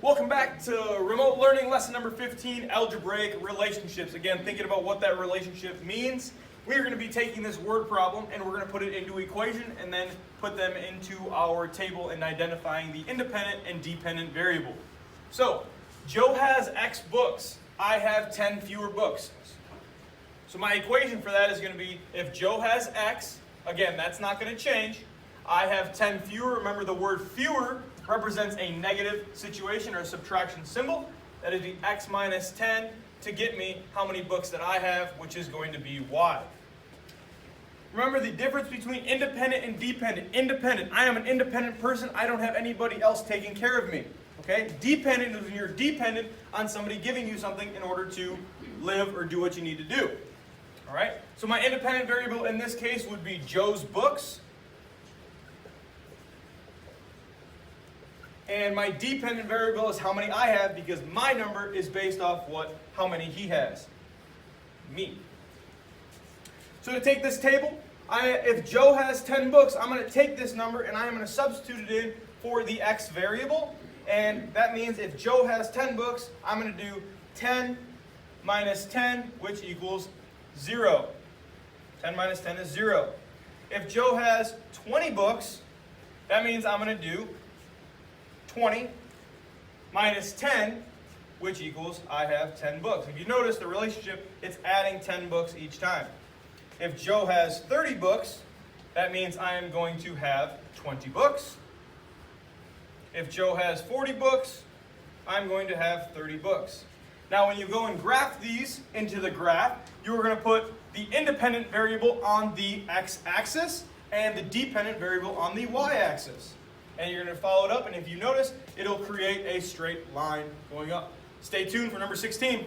Welcome back to remote learning lesson number 15, algebraic relationships. Again, thinking about what that relationship means. We are going to be taking this word problem and we're going to put it into equation and then put them into our table and identifying the independent and dependent variable. So, Joe has X books. I have 10 fewer books. So my equation for that is going to be if Joe has X, again, that's not going to change. I have 10 fewer. Remember, the word fewer represents a negative situation or a subtraction symbol. That is the X minus 10 to get me how many books that I have, which is going to be Y. Remember the difference between independent and dependent. Independent, I am an independent person. I don't have anybody else taking care of me. Okay? Dependent is when you're dependent on somebody giving you something in order to live or do what you need to do. All right? So my independent variable in this case would be Joe's books. And my dependent variable is how many I have, because my number is based off how many he has. Me. So to take this table, if Joe has 10 books, I'm going to take this number and I'm going to substitute it in for the X variable. And that means if Joe has 10 books, I'm going to do 10 minus 10, which equals 0. 10 minus 10 is 0. If Joe has 20 books, that means I'm going to do 20 minus 10, which equals I have 10 books. If you notice the relationship, it's adding 10 books each time. If Joe has 30 books, that means I am going to have 20 books. If Joe has 40 books, I'm going to have 30 books. Now when you go and graph these into the graph, you are going to put the independent variable on the x-axis and the dependent variable on the y-axis. And you're going to follow it up, and if you notice, it'll create a straight line going up. Stay tuned for number 16.